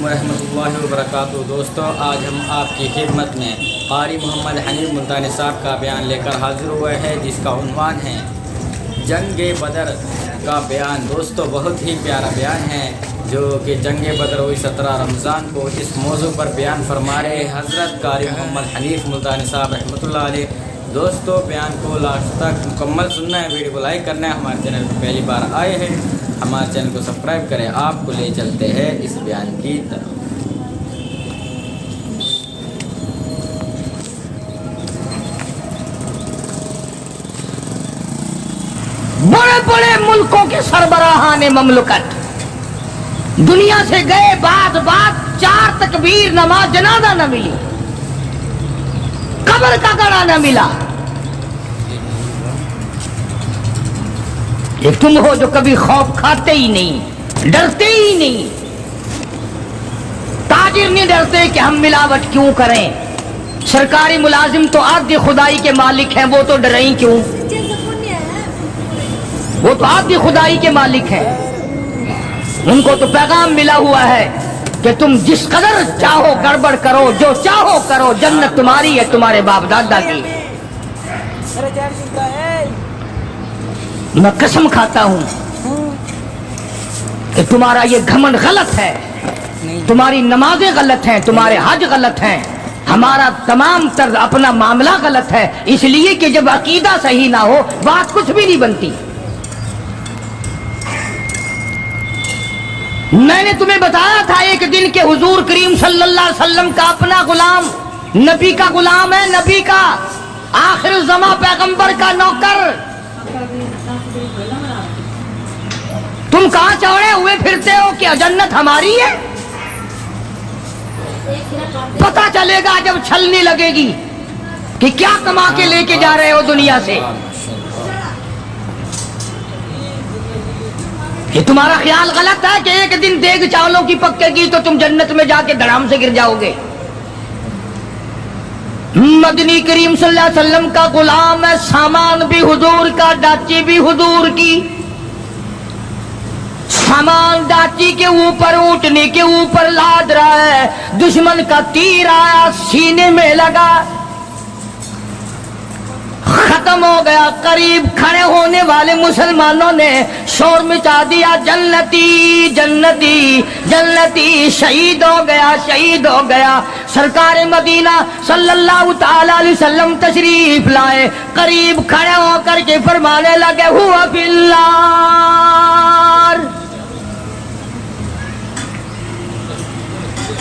علیکم ورحمۃ اللہ وبرکاتہ۔ دوستو، آج ہم آپ کی خدمت میں قاری محمد حنیف ملتانی صاحب کا بیان لے کر حاضر ہوئے ہیں، جس کا عنوان ہے جنگ بدر کا بیان۔ دوستو، بہت ہی پیارا بیان ہے جو کہ جنگ بدر ہوئی 17 رمضان کو۔ اس موضوع پر بیان فرما رہے حضرت قاری محمد حنیف ملتانی صاحب رحمۃ اللہ علیہ۔ دوستو، بیان کو لاسٹ تک مکمل سننا ہے، ویڈیو کو لائک کرنا ہے۔ ہمارے چینل پر پہلی بار آئے ہیں، ہمارے چینل کو سبسکرائب کریں۔ آپ کو لے چلتے ہیں اس بیان کی طرف۔ بڑے بڑے ملکوں کے سربراہان مملکت دنیا سے گئے، بعد 4 تکبیر نماز جنازہ نہ ملی، قبر کا گڑا نہ ملا۔ ایک تم ہو جو کبھی خوف کھاتے ہی نہیں، ڈرتے ہی نہیں۔ تاجر نہیں ڈرتے کہ ہم ملاوٹ کیوں کریں، سرکاری ملازم تو آدھی خدائی کے مالک ہیں، وہ تو ڈریں ہی کیوں، وہ تو آدھی خدائی کے مالک ہیں۔ ان کو تو پیغام ملا ہوا ہے کہ تم جس قدر چاہو گڑبڑ کرو، جو چاہو کرو، جنت تمہاری ہے، تمہارے باپ دادا کی۔ میں قسم کھاتا ہوں کہ تمہارا یہ گھمنڈ غلط ہے، تمہاری نمازیں غلط ہیں، تمہارے حج غلط ہیں، ہمارا تمام طرز اپنا معاملہ غلط ہے، اس لیے کہ جب عقیدہ صحیح نہ ہو بات کچھ بھی نہیں بنتی۔ میں نے تمہیں بتایا تھا ایک دن کہ حضور کریم صلی اللہ علیہ وسلم کا اپنا غلام، نبی کا غلام ہے، نبی کا آخر الزماں پیغمبر کا نوکر۔ تم کہاں چوڑے ہوئے پھرتے ہو کہ جنت ہماری ہے؟ پتہ چلے گا جب چھلنے لگے گی کہ کیا کما کے لے کے جا رہے ہو دنیا سے۔ یہ تمہارا خیال غلط ہے کہ ایک دن دیگ چاولوں کی پکے گی تو تم جنت میں جا کے دھڑام سے گر جاؤ گے۔ مدنی کریم صلی اللہ علیہ وسلم کا غلام ہے، سامان بھی حضور کا، ڈاچی بھی حضور کی۔ سامان ڈاچی کے اوپر، اونٹنے کے اوپر لاد رہا ہے، دشمن کا تیر آیا، سینے میں لگا، ختم ہو گیا۔ قریب کھڑے ہونے والے مسلمانوں نے شور مچا دیا، جنتی جنتی جنتی، شہید ہو گیا، شہید ہو گیا۔ سرکار مدینہ صلی اللہ تعالی علیہ وسلم تشریف لائے، قریب کھڑے ہو کر کے فرمانے لگے، ہوا فی النار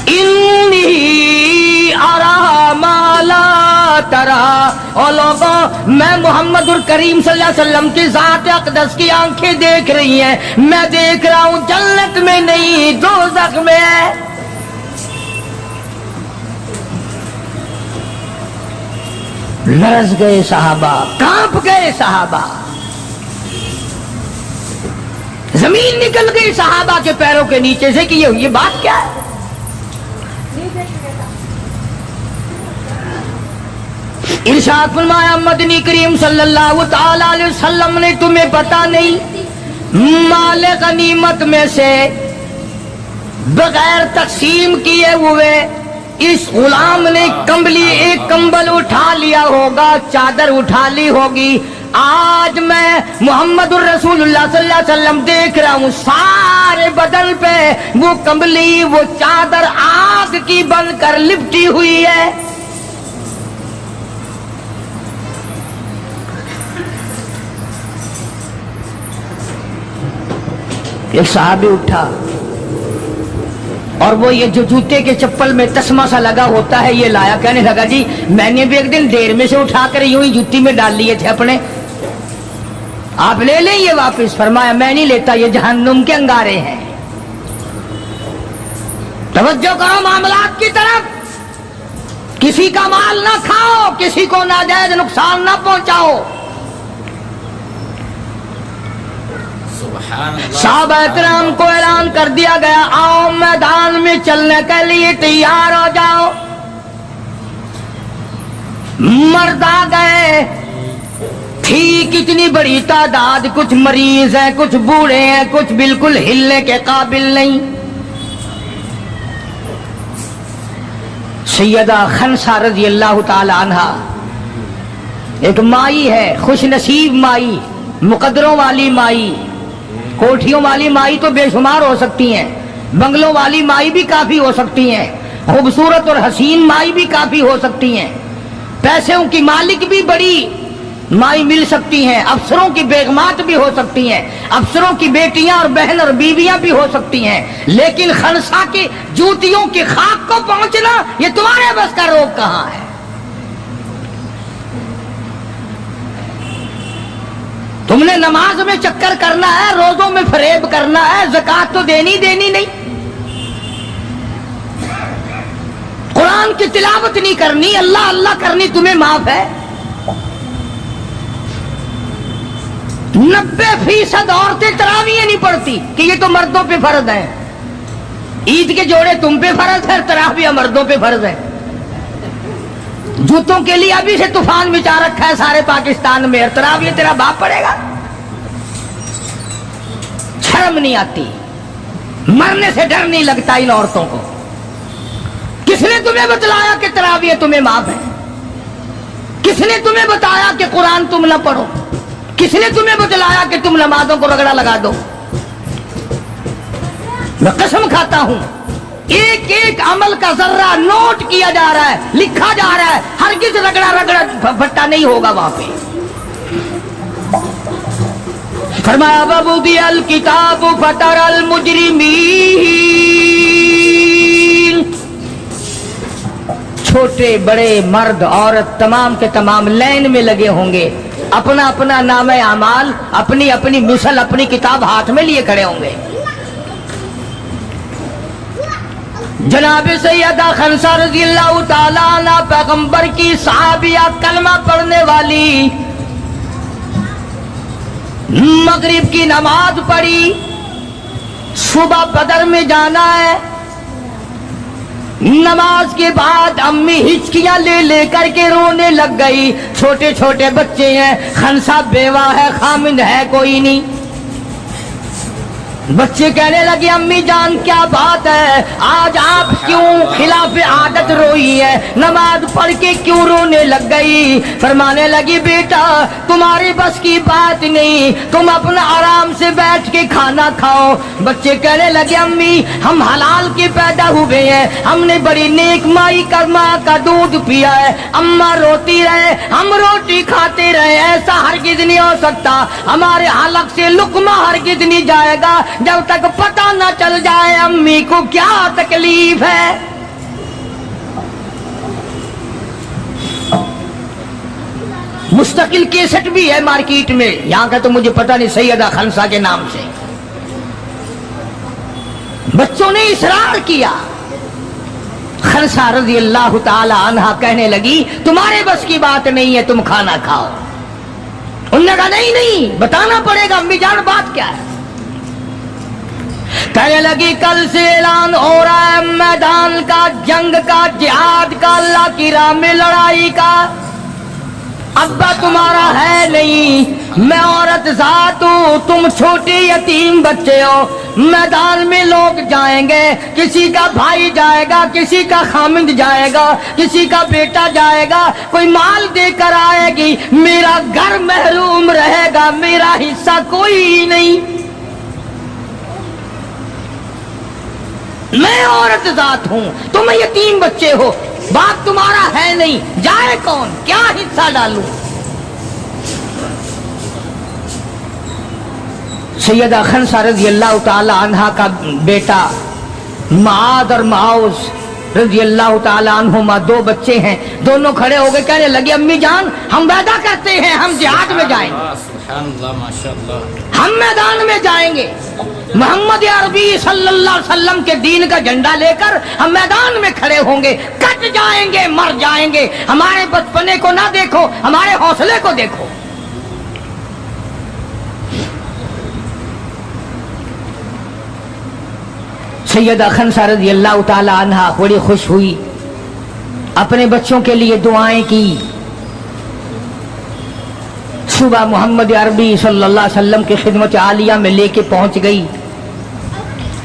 انی ارا ما لا ترا۔ اور لوگوں، میں محمد الکریم صلی اللہ علیہ وسلم کی ذات اقدس کی آنکھیں دیکھ رہی ہیں، میں دیکھ رہا ہوں جنت میں نہیں، دوزخ میں ہے۔ لرز گئے صحابہ، کانپ گئے صحابہ، زمین نکل گئی صحابہ کے پیروں کے نیچے سے کہ یہ بات کیا ہے۔ ارشاد فرمایا مدنی کریم صلی اللہ تعالی علیہ وسلم نے، تمہیں پتا نہیں مال غنیمت میں سے بغیر تقسیم کیے ہوئے اس غلام نے کمبلی، ایک کمبل اٹھا لیا ہوگا، چادر اٹھا لی ہوگی۔ آج میں محمد الرسول اللہ صلی اللہ علیہ وسلم دیکھ رہا ہوں سارے بدن پہ وہ کمبلی، وہ چادر آگ کی بن کر لپٹی ہوئی ہے۔ ایک صحابی اٹھا اور وہ یہ جو جوتے کے چپل میں تسمہ سا لگا ہوتا ہے یہ لایا، کہنے لگا جی میں نے بھی ایک دن دیر میں سے اٹھا کر یوں ہی جوتی میں ڈال لیے تھے اپنے، آپ لے لیں یہ واپس۔ فرمایا میں نہیں لیتا، یہ جہنم کے انگارے ہیں۔ توجہ کرو معاملات کی طرف، کسی کا مال نہ کھاؤ، کسی کو ناجائز نقصان نہ پہنچاؤ۔ صحابہ کرام کو اعلان کر دیا گیا، آؤ میدان میں چلنے کے لیے تیار ہو جاؤ۔ مرد آ گئے، تھی کتنی بڑی تعداد، کچھ مریض ہیں، کچھ بوڑھے ہیں، کچھ بالکل ہلنے کے قابل نہیں۔ سیدہ خنسا رضی اللہ تعالی عنہا ایک مائی ہے، خوش نصیب مائی، مقدروں والی مائی، کوٹھیوں والی مائی تو بے شمار ہو سکتی ہیں، بنگلوں والی مائی بھی کافی ہو سکتی ہیں، خوبصورت اور حسین مائی بھی کافی ہو سکتی ہیں، پیسوں کی مالک بھی بڑی مائی مل سکتی ہیں، افسروں کی بیگمات بھی ہو سکتی ہیں، افسروں کی بیٹیاں اور بہن اور بیویاں بھی ہو سکتی ہیں، لیکن خنسا کی جوتیوں کی خاک کو پہنچنا یہ تمہارے بس کا روگ کہاں ہے؟ تم نے نماز میں چکر کرنا ہے، روزوں میں فریب کرنا ہے، زکات تو دینی نہیں، قرآن کی تلاوت نہیں کرنی، اللہ اللہ کرنی تمہیں معاف ہے؟ 90% عورتیں تراویح نہیں پڑھتی کہ یہ تو مردوں پہ فرض ہے، عید کے جوڑے تم پہ فرض ہے، تراویح مردوں پہ فرض ہے۔ جوتوں کے لیے ابھی سے طوفان مچا رکھا ہے سارے پاکستان میں، تراویح تیرا باپ پڑے گا؟ شرم نہیں آتی، مرنے سے ڈر نہیں لگتا ان عورتوں کو؟ کس نے تمہیں بتلایا کہ تراویح تمہیں معاف ہے؟ کس نے تمہیں بتایا کہ قرآن تم نہ پڑھو؟ کس نے تمہیں بتلایا کہ تم نمازوں کو رگڑا لگا دو؟ میں قسم کھاتا ہوں ایک ایک عمل کا ذرہ نوٹ کیا جا رہا ہے، لکھا جا رہا ہے، ہرگز رگڑا بھٹا نہیں ہوگا وہاں پہ۔ فرمایا وَوُضِعَ الْكِتَابُ فَتَرَى الْمُجْرِمِينَ، چھوٹے بڑے مرد عورت تمام کے تمام لائن میں لگے ہوں گے، اپنا اپنا نام اعمال، اپنی اپنی مثل، اپنی کتاب ہاتھ میں لیے کھڑے ہوں گے۔ جناب سیدہ خنسا رضی اللہ تعالیٰ عنہ پیغمبر کی صحابیہ، کلمہ پڑھنے والی، مغرب کی نماز پڑھی، صبح بدر میں جانا ہے، نماز کے بعد امی ہچکیاں لے کر کے رونے لگ گئی، چھوٹے چھوٹے بچے ہیں، خنسا بیوہ ہے، خامند ہے کوئی نہیں۔ بچے کہنے لگے امی جان کیا بات ہے، آج آپ کیوں خلاف عادت روئی ہے، نماز پڑھ کے کیوں رونے لگ گئی؟ فرمانے لگی بیٹا تمہاری بس کی بات نہیں، تم اپنا آرام سے بیٹھ کے کھانا کھاؤ۔ بچے کہنے لگے امی ہم حلال کے پیدا ہوئے ہیں، ہم نے بڑی نیک مائی کا ماں کا دودھ پیا ہے، اماں روتی رہے ہم روٹی کھاتے رہے، ایسا ہرگز نہیں ہو سکتا، ہمارے حلق سے لقمہ ہرگز نہیں جائے گا جب تک پتہ نہ چل جائے امی کو کیا تکلیف ہے۔ مستقل کیسٹ بھی ہے مارکیٹ میں، یہاں کا تو مجھے پتہ نہیں، سیدہ خنسا کے نام سے۔ بچوں نے اصرار کیا، خنسا رضی اللہ تعالی عنہا کہنے لگی تمہارے بس کی بات نہیں ہے، تم کھانا کھاؤ۔ انہوں نے کہا نہیں بتانا پڑے گا امی جان بات کیا ہے۔ کہنے لگی کل سے اعلان ہو رہا ہے میدان کا، جنگ کا، جہاد کا، اللہ کی راہ میں لڑائی کا، ابا تمہارا ہے نہیں، میں عورت ذات ہوں، تم چھوٹے یتیم بچے ہو، میدان میں لوگ جائیں گے، کسی کا بھائی جائے گا، کسی کا خامند جائے گا، کسی کا بیٹا جائے گا، کوئی مال دے کر آئے گی، میرا گھر محروم رہے گا، میرا حصہ کوئی نہیں، میں عورت ذات ہوں، تم یتیم بچے ہو، باپ تمہارا ہے نہیں، جائے کون، کیا حصہ ڈالوں؟ سیدہ خنسا رضی اللہ تعالی عنہا کا بیٹا معاذ اور معاوذ رضی اللہ تعالی عنہما دو بچے ہیں، دونوں کھڑے ہو گئے کہنے لگے امی جان ہم وعدہ کرتے ہیں ہم جہاد میں جائیں گے، سبحان اللہ ماشاءاللہ، ہم میدان میں جائیں گے، محمد عربی صلی اللہ علیہ وسلم کے دین کا جھنڈا لے کر ہم میدان میں کھڑے ہوں گے، کٹ جائیں گے، مر جائیں گے، ہمارے بچپنے کو نہ دیکھو، ہمارے حوصلے کو دیکھو۔ سیدہ خنسا رضی اللہ تعالی عنہا بڑی خوش ہوئی، اپنے بچوں کے لیے دعائیں کی، صبح محمد عربی صلی اللہ علیہ وسلم کی خدمت عالیہ میں لے کے پہنچ گئی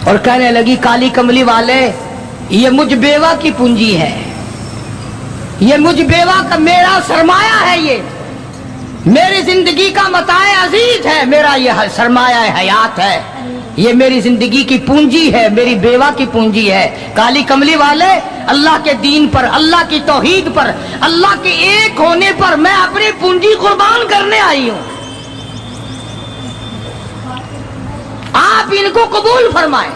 اور کہنے لگی کالی کملی والے یہ مجھ بیوہ کی پونجی ہے، یہ مجھ بیوہ کا میرا سرمایہ ہے، یہ میری زندگی کا متاع عزیز ہے، میرا یہ سرمایہ حیات ہے، یہ میری زندگی کی پونجی ہے، میری بیوہ کی پونجی ہے۔ کالی کملی والے، اللہ کے دین پر، اللہ کی توحید پر، اللہ کے ایک ہونے پر میں اپنی پونجی قربان کرنے آئی ہوں، آپ ان کو قبول فرمائیں۔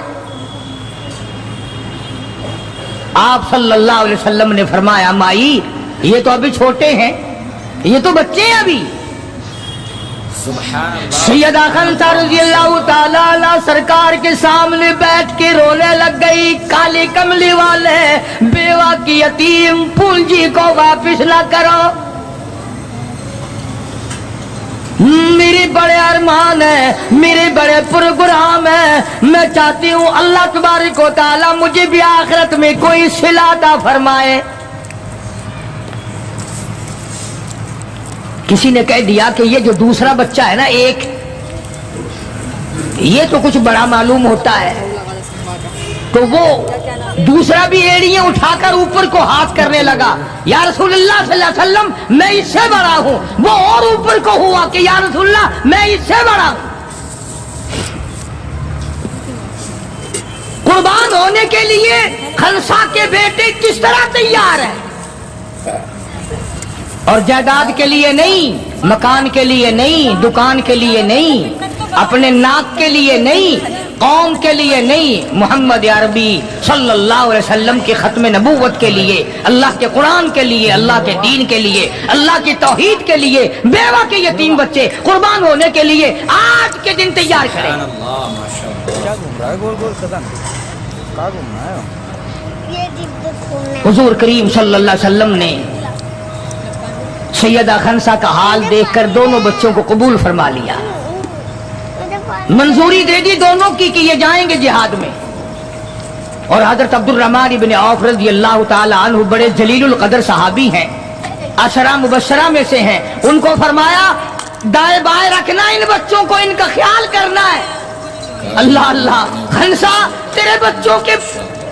آپ صلی اللہ علیہ وسلم نے فرمایا مائی یہ تو ابھی چھوٹے ہیں، یہ تو بچے ہیں ابھی۔ سبحان اللہ۔ سیدہ خنسا رضی اللہ تعالیٰ عنہ سرکار کے سامنے بیٹھ کے رونے لگ گئی، کالی کملی والے بیوہ کی یتیم پونجی کو واپس نہ کرو، میری بڑے ارمان ہے، میرے بڑے پروگرام ہے، میں چاہتی ہوں اللہ تبارک و تعالیٰ مجھے بھی آخرت میں کوئی صلہ عطا فرمائے۔ کسی نے کہہ دیا کہ یہ جو دوسرا بچہ ہے نا ایک، یہ تو کچھ بڑا معلوم ہوتا ہے، تو وہ دوسرا بھی ایڑیاں اٹھا کر اوپر کو ہاتھ کرنے لگا، یا رسول اللہ صلی اللہ علیہ وسلم میں اس سے بڑا ہوں، وہ اور اوپر کو ہوا کہ یا رسول اللہ میں اس سے بڑا ہوں۔ قربان ہونے کے لیے خنسا کے بیٹے کس طرح تیار ہیں، اور جائیداد کے لیے نہیں، مکان کے لیے نہیں، دکان کے لیے نہیں، اپنے ناک کے لیے نہیں، قوم کے لیے نہیں، محمد عربی صلی اللہ علیہ وسلم کے ختم نبوت کے لیے، اللہ کے قرآن کے لیے، اللہ کے دین کے لیے، اللہ کی توحید کے لیے، بیوہ کے یتیم بچے قربان ہونے کے لیے آج کے دن تیار کریں۔ سبحان اللہ، ماشاءاللہ۔ کیا گھوم رہا ہے گول گول قدم؟ کہاں گھوم رہا ہے؟ حضور کریم صلی اللہ علیہ وسلم نے سیدہ خنسا کا حال دیکھ کر دونوں بچوں کو قبول فرما لیا، منظوری دے دی دونوں کی کہ یہ جائیں گے جہاد میں۔ اور حضرت عبد الرحمن بن عوف رضی اللہ تعالی عنہ بڑے جلیل القدر صحابی ہیں، عشرہ مبشرہ میں سے ہیں، ان کو فرمایا دائیں بائیں رکھنا ان بچوں کو، ان کا خیال کرنا ہے۔ اللہ اللہ، خنسا تیرے بچوں کے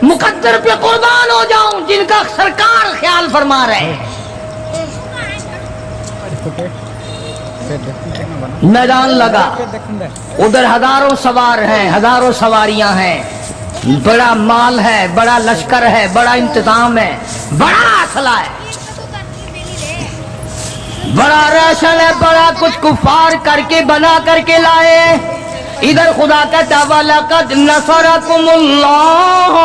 مقدر پہ قربان ہو جاؤں جن کا سرکار خیال فرما رہے ہیں۔ میدان لگا، ادھر ہزاروں سوار ہیں، ہزاروں سواریاں ہیں، بڑا مال ہے، بڑا لشکر ہے، بڑا انتظام ہے، بڑا اسلحہ ہے، بڑا ریشن ہے، بڑا کچھ کفار کر کے بنا کر کے لائے۔ ادھر خدا کہتا وَلَقَدْ نَصَرَكُمُ اللَّهُ،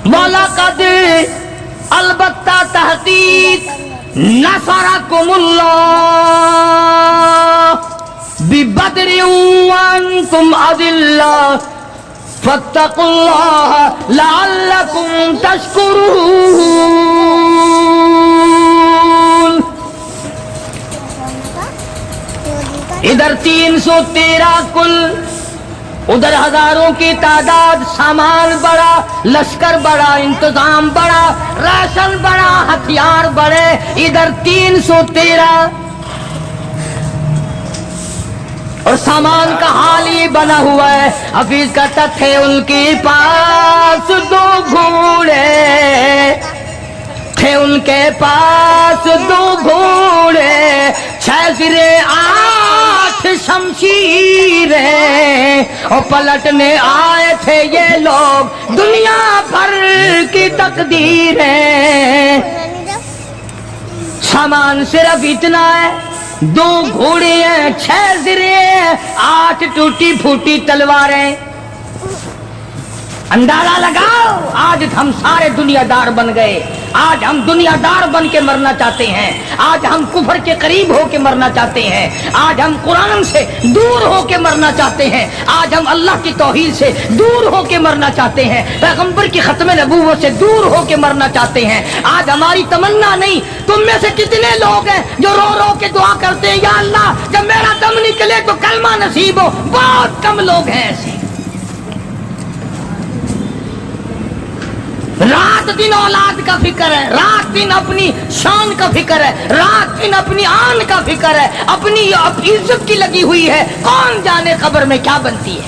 وَلَقَدْ البتہ تحقیق نصرکم اللہ ببدر وانتم اذلہ فاتقوا اللہ لعلکم تشکرون۔ ادھر 313 کل، ادھر ہزاروں کی تعداد، سامان بڑا، لشکر بڑا، انتظام بڑا، راشن بڑا، ہتھیار بڑے، ادھر 313، اور سامان کا حال ہی بنا ہوا ہے۔ حفیظ کہتا تھے ان کے پاس 2 گھوڑے، تھے ان کے پاس 2 گھوڑے، 6 سرے 8 شمشیریں، اور پلٹنے آئے تھے یہ لوگ دنیا بھر کی تقدیریں۔ سامان صرف اتنا ہے، 2 گھوڑے ہیں، 6 سرے ہیں، 8 ٹوٹی پھوٹی تلواریں۔ اندازہ لگاؤ، آج ہم سارے دنیا دار بن گئے، آج ہم دنیا دار بن کے مرنا چاہتے ہیں، آج ہم کفر کے قریب ہو کے مرنا چاہتے ہیں، آج ہم قرآن سے دور ہو کے مرنا چاہتے ہیں، آج ہم اللہ کی توحید سے دور ہو کے مرنا چاہتے ہیں، پیغمبر کی ختم نبوت سے دور ہو کے مرنا چاہتے ہیں۔ آج ہماری تمنا نہیں، تم میں سے کتنے لوگ ہیں جو رو رو کے دعا کرتے ہیں یا اللہ جب میرا دم نکلے تو کلمہ نصیب ہو؟ بہت کم لوگ ہیں ایسے۔ رات دن اولاد کا فکر ہے، رات دن اپنی شان کا فکر ہے، رات دن اپنی آن کا فکر ہے، اپنی عزت کی لگی ہوئی ہے، کون جانے قبر میں کیا بنتی ہے۔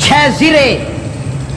6